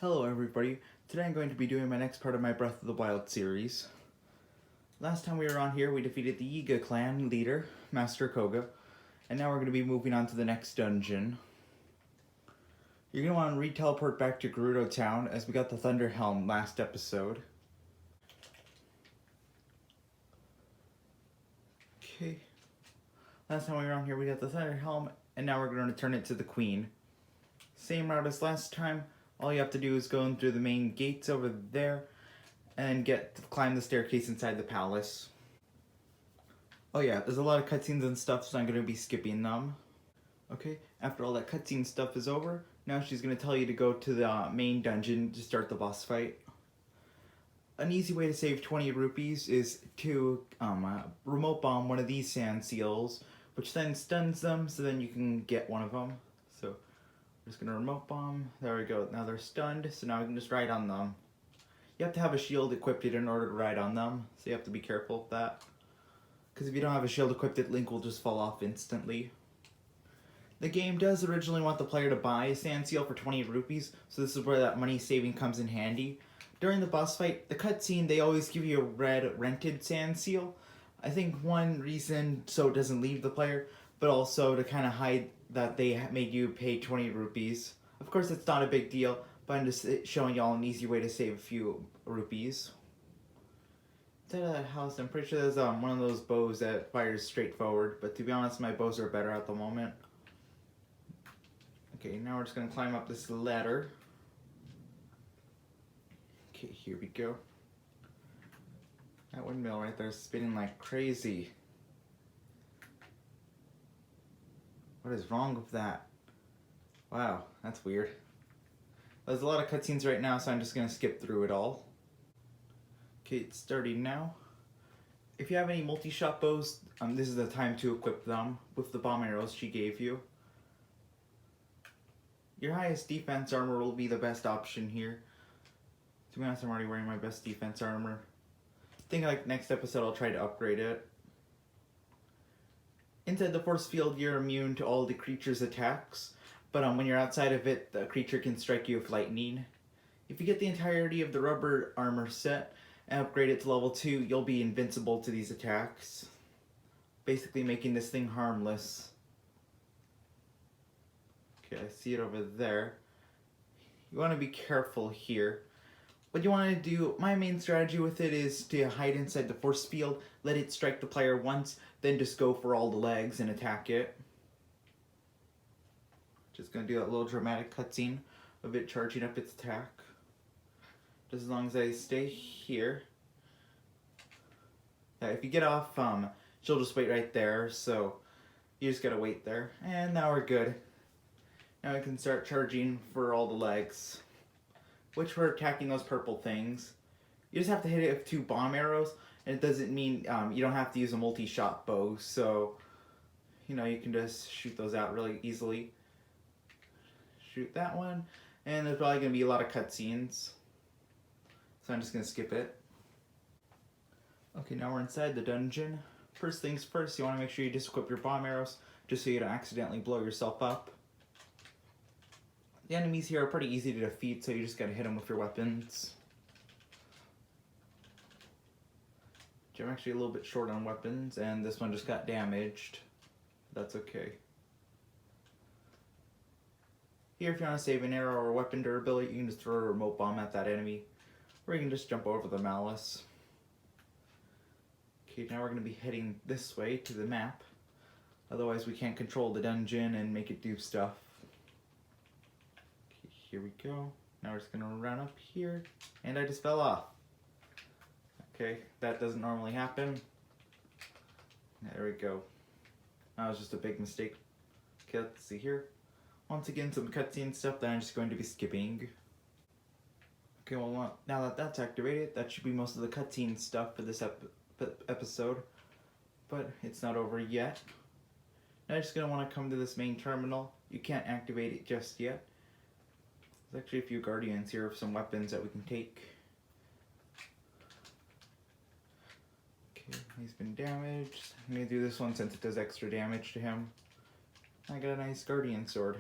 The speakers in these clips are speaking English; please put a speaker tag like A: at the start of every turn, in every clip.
A: Hello everybody, today I'm going to be doing my next part of my Breath of the Wild series. Last time we were on here, we defeated the Yiga clan leader, Master Kohga, and now we're going to be moving on to the next dungeon. You're going to want to re-teleport back to Gerudo Town, as we got the Thunder Helm last episode. Okay. Last time we were on here, we got the Thunder Helm, and now we're going to turn it to the Queen. Same route as last time. All you have to do is go in through the main gates over there and climb the staircase inside the palace. Oh yeah, there's a lot of cutscenes and stuff, so I'm going to be skipping them. Okay, after all that cutscene stuff is over, now she's going to tell you to go to the main dungeon to start the boss fight. An easy way to save 20 rupees is to remote bomb one of these sand seals, which then stuns them, so then you can get one of them. So just gonna remote bomb. There we go. Now they're stunned, so now we can just ride on them. You have to have a shield equipped in order to ride on them, so you have to be careful of that. Because if you don't have a shield equipped, Link will just fall off instantly. The game does originally want the player to buy a sand seal for 20 rupees, so this is where that money saving comes in handy. During the boss fight, the cutscene, they always give you a red rented sand seal. I think one reason so it doesn't leave the player, but also to kind of hide that they made you pay 20 rupees. Of course, it's not a big deal, but I'm just showing y'all an easy way to save a few rupees. Inside of that house, I'm pretty sure there's one of those bows that fires straight forward, but to be honest, my bows are better at the moment. Okay, now we're just gonna climb up this ladder. Okay, here we go. That windmill right there is spinning like crazy. What is wrong with that? Wow, that's weird. There's a lot of cutscenes right now, so I'm just gonna skip through it all. Okay, it's starting now. If you have any multi-shot bows, this is the time to equip them with the bomb arrows she gave you. Your highest defense armor will be the best option here. To be honest, I'm already wearing my best defense armor. I think like next episode I'll try to upgrade it. Inside the force field, you're immune to all the creature's attacks, but when you're outside of it, the creature can strike you with lightning. If you get the entirety of the rubber armor set and upgrade it to level 2, you'll be invincible to these attacks, basically making this thing harmless. Okay, I see it over there. You want to be careful here. What you want to do, my main strategy with it is to hide inside the force field, let it strike the player once, then just go for all the legs and attack it. Just going to do that little dramatic cutscene of it charging up its attack. Just as long as I stay here. Yeah, if you get off, she'll just wait right there, so you just gotta wait there. And now we're good. Now we can start charging for all the legs, which we're attacking those purple things. You just have to hit it with 2 bomb arrows, and it doesn't mean you don't have to use a multi-shot bow, so you know, you can just shoot those out really easily. Shoot that one, and there's probably going to be a lot of cutscenes, so I'm just going to skip it. Okay, now we're inside the dungeon. First things first, you want to make sure you just equip your bomb arrows, just so you don't accidentally blow yourself up. The enemies here are pretty easy to defeat, so you just gotta hit them with your weapons. I'm actually a little bit short on weapons, and this one just got damaged. That's okay. Here, if you want to save an arrow or weapon durability, you can just throw a remote bomb at that enemy, or you can just jump over the malice. Okay, now we're going to be heading this way to the map. Otherwise, we can't control the dungeon and make it do stuff. Okay, here we go. Now we're just going to run up here, and I just fell off. Okay, that doesn't normally happen. There we go. That was just a big mistake. Okay, let's see here. Once again, some cutscene stuff that I'm just going to be skipping. Okay, well, now that that's activated, that should be most of the cutscene stuff for this episode. But it's not over yet. Now you're just going to want to come to this main terminal. You can't activate it just yet. There's actually a few guardians here of some weapons that we can take. Okay, he's been damaged. I'm going to do this one since it does extra damage to him. I got a nice guardian sword.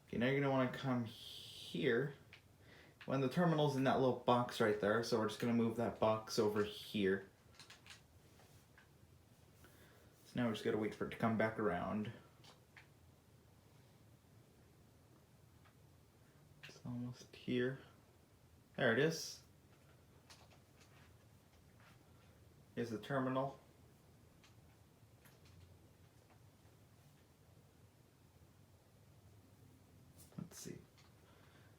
A: Okay, now you're going to want to come here, when the terminal's in that little box right there, so we're just going to move that box over here. So now we're just going to wait for it to come back around. It's almost here. There it is. Here's the terminal. Let's see.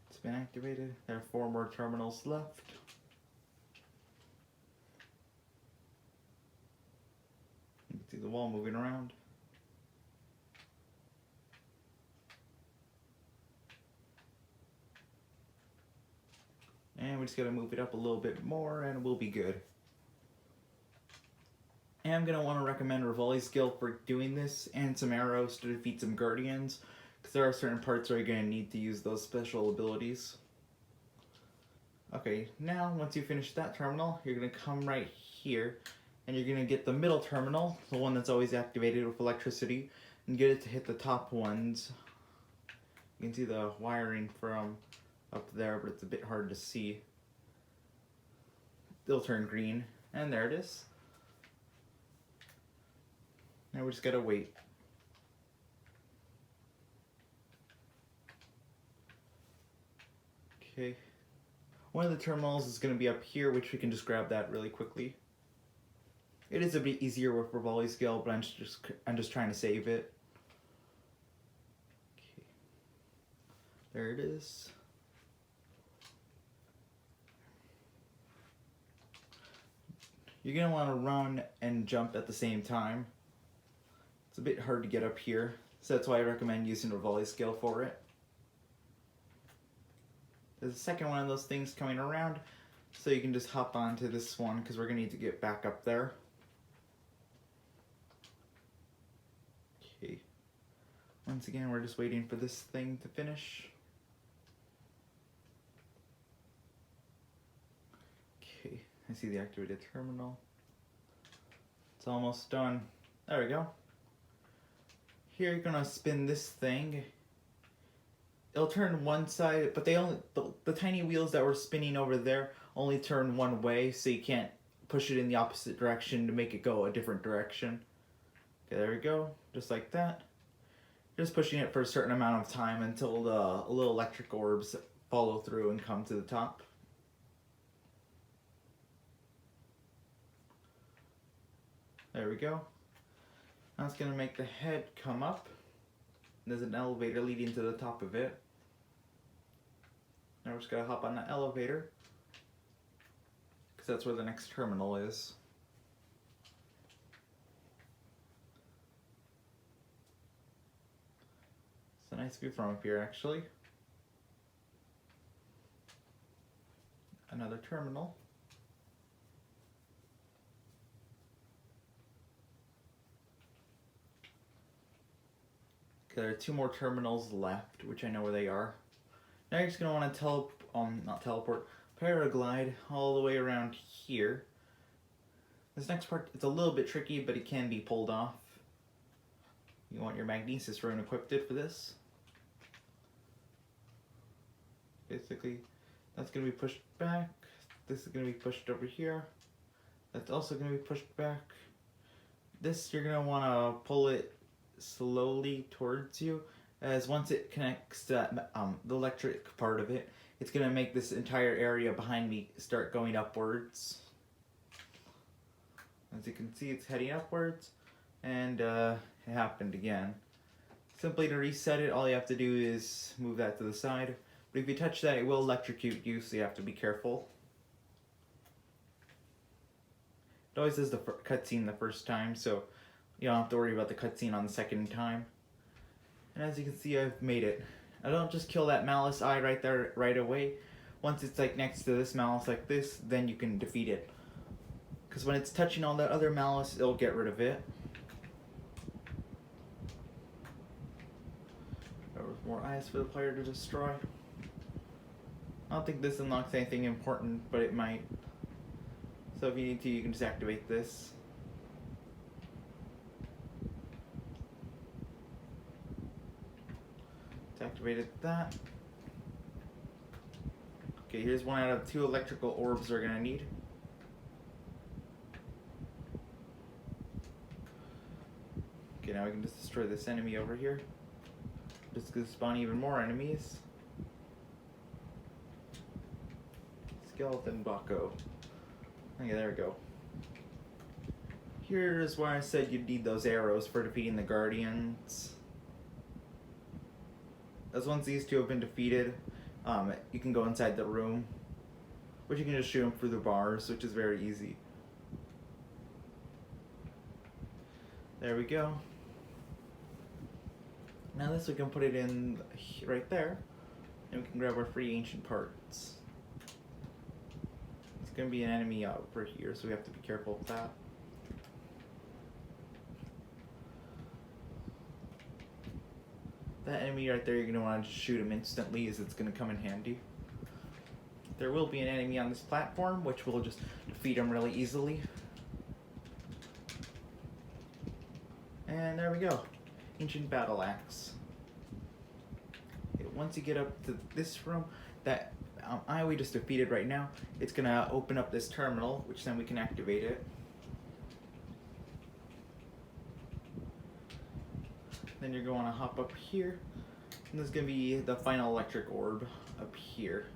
A: It's been activated. There are 4 more terminals left. You can see the wall moving around. And we just gotta move it up a little bit more and we'll be good. And I'm gonna want to recommend Revali's skill for doing this and some arrows to defeat some guardians, because there are certain parts where you're gonna need to use those special abilities. Okay, now once you finish that terminal, you're gonna come right here and you're gonna get the middle terminal, the one that's always activated with electricity, and get it to hit the top ones. You can see the wiring from up there, but it's a bit hard to see. They'll turn green, and there it is. Now we just gotta wait. Okay. One of the terminals is gonna be up here, which we can just grab that really quickly. It is a bit easier with Revali's skill, but I'm just trying to save it. Okay. There it is. You're gonna want to run and jump at the same time. It's a bit hard to get up here, so that's why I recommend using Revali's skill for it. There's a second one of those things coming around, so you can just hop onto this one because we're gonna need to get back up there. Okay. Once again, we're just waiting for this thing to finish. Okay, I see the activated terminal. It's almost done. There we go. Here you're gonna spin this thing. It'll turn one side, but the tiny wheels that were spinning over there only turn one way, so you can't push it in the opposite direction to make it go a different direction. Okay, there we go, just like that. Just pushing it for a certain amount of time until the little electric orbs follow through and come to the top. There we go. Now it's going to make the head come up. There's an elevator leading to the top of it. Now we're just going to hop on the elevator, because that's where the next terminal is. It's a nice view from up here, actually. Another terminal. Okay, there are 2 more terminals left, which I know where they are. Now you're just going to want to paraglide all the way around here. This next part, it's a little bit tricky, but it can be pulled off. You want your Magnesis rune equipped for this. Basically, that's going to be pushed back. This is going to be pushed over here. That's also going to be pushed back. This, you're going to want to pull it slowly towards you, as once it connects to the electric part of it, it's going to make this entire area behind me start going upwards. As you can see, it's heading upwards, and it happened again. Simply to reset it, all you have to do is move that to the side. But if you touch that, it will electrocute you, so you have to be careful. It always does the cutscene the first time, so you don't have to worry about the cutscene on the second time. And as you can see, I've made it. I don't just kill that Malice eye right there right away. Once it's like next to this Malice like this, then you can defeat it. Because when it's touching all that other Malice, it'll get rid of it. There was more eyes for the player to destroy. I don't think this unlocks anything important, but it might. So if you need to, you can just activate this. Activated that. Okay, here's one out of 2 electrical orbs we're gonna need. Okay, now we can just destroy this enemy over here. Just gonna spawn even more enemies. Skeleton Bucko. Okay, there we go. Here's why I said you'd need those arrows for defeating the Guardians. As once these two have been defeated, you can go inside the room, which you can just shoot them through the bars, which is very easy. There we go. Now this we can put it in right there, and we can grab our free ancient parts. It's going to be an enemy over here, so we have to be careful with that. That enemy right there, you're going to want to shoot him instantly, as it's going to come in handy. There will be an enemy on this platform, which will just defeat him really easily. And there we go. Ancient Battle Axe. Okay, once you get up to this room, that we just defeated right now, it's going to open up this terminal, which then we can activate it. Then you're going to hop up here, and there's going to be the final electric orb up here.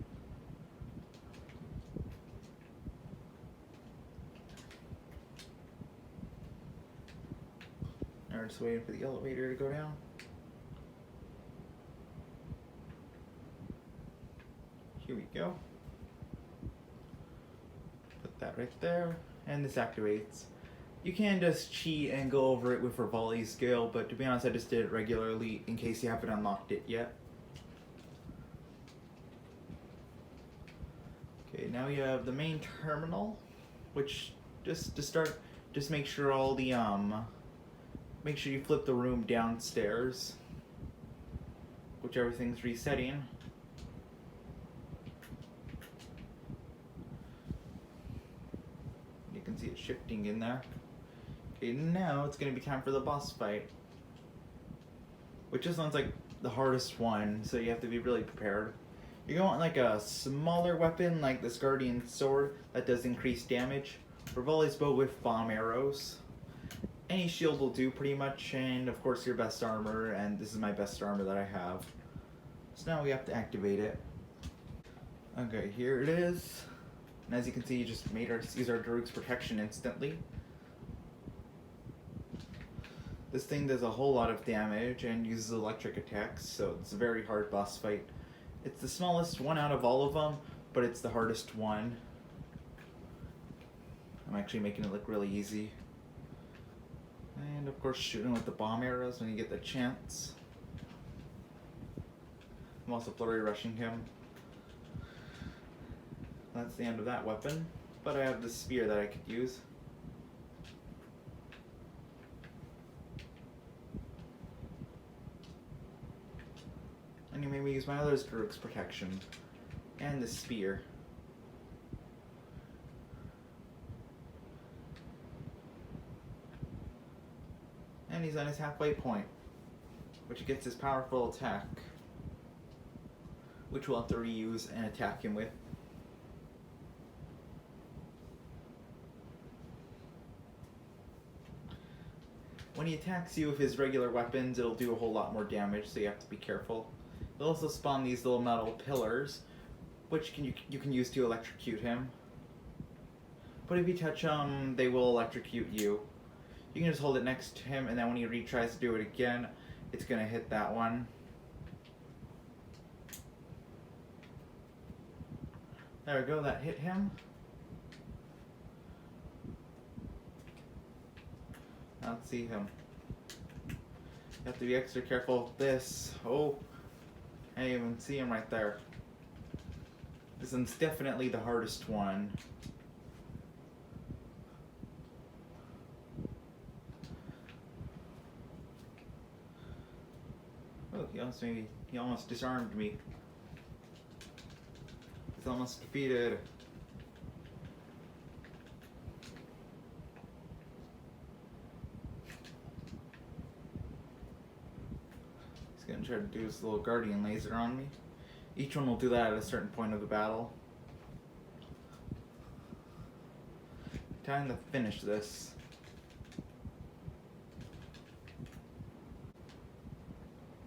A: Now we're just waiting for the elevator to go down. Here we go. Put that right there, and this activates. You can just cheat and go over it with Revali's skill, but to be honest, I just did it regularly in case you haven't unlocked it yet. Okay, now you have the main terminal, which just to start, just make sure all the make sure you flip the room downstairs, which everything's resetting. You can see it shifting in there. Okay, now it's going to be time for the boss fight, which just sounds like the hardest one, so you have to be really prepared. You're going to want like a smaller weapon like this Guardian Sword that does increased damage, Revali's bow with bomb arrows. Any shield will do pretty much, and of course your best armor, and this is my best armor that I have. So now we have to activate it. Okay, here it is. And as you can see, you just made use our Daruk's protection instantly. This thing does a whole lot of damage and uses electric attacks, so it's a very hard boss fight. It's the smallest one out of all of them, but it's the hardest one. I'm actually making it look really easy. And of course shooting with the bomb arrows when you get the chance. I'm also flurry rushing him. That's the end of that weapon, but I have the spear that I could use. And you made me use my other Daruk's protection and the spear. And he's on his halfway point, which gets his powerful attack, which we'll have to reuse and attack him with. When he attacks you with his regular weapons, it'll do a whole lot more damage, so you have to be careful. They'll also spawn these little metal pillars, which you can use to electrocute him. But if you touch them, they will electrocute you. You can just hold it next to him, and then when he retries to do it again, it's going to hit that one. There we go, that hit him. Let's see him. You have to be extra careful with this. Oh, I didn't even see him right there. This one's definitely the hardest one. Oh, he almost disarmed me. He's almost defeated. He's gonna try to do his little guardian laser on me. Each one will do that at a certain point of the battle. Time to finish this.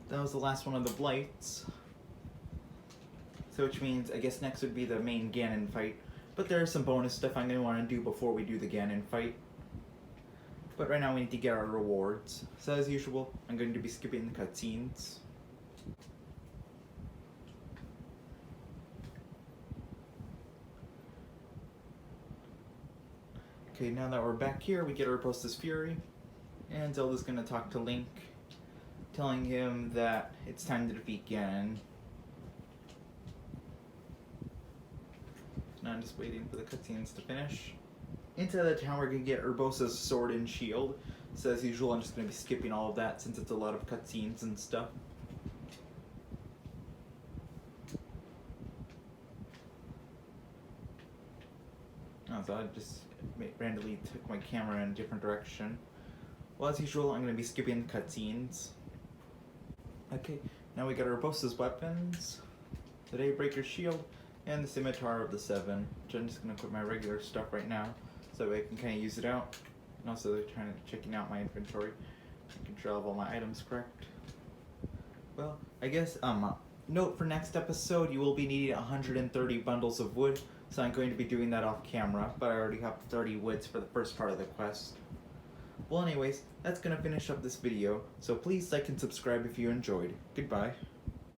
A: That was the last one of the blights. So which means, I guess next would be the main Ganon fight. But there is some bonus stuff I'm going to want to do before we do the Ganon fight. But right now we need to get our rewards. So as usual, I'm going to be skipping the cutscenes. Okay, now that we're back here, we get Urbosa's Fury. And Zelda's going to talk to Link, telling him that it's time to defeat Ganon. Now I'm just waiting for the cutscenes to finish. Inside the town, we're going to get Urbosa's sword and shield. So as usual, I'm just going to be skipping all of that since it's a lot of cutscenes and stuff. Oh, so I just randomly took my camera in a different direction. Well, as usual, I'm going to be skipping the cutscenes. Okay, now we got Urbosa's weapons, the Daybreaker shield, and the Scimitar of the Seven, which I'm just going to put my regular stuff right now, so that I can kind of use it out. And also checking out my inventory, making sure I have all my items correct. Well, I guess, note for next episode, you will be needing 130 bundles of wood, so I'm going to be doing that off camera, but I already have 30 woods for the first part of the quest. Well anyways, that's gonna finish up this video, so please like and subscribe if you enjoyed. Goodbye.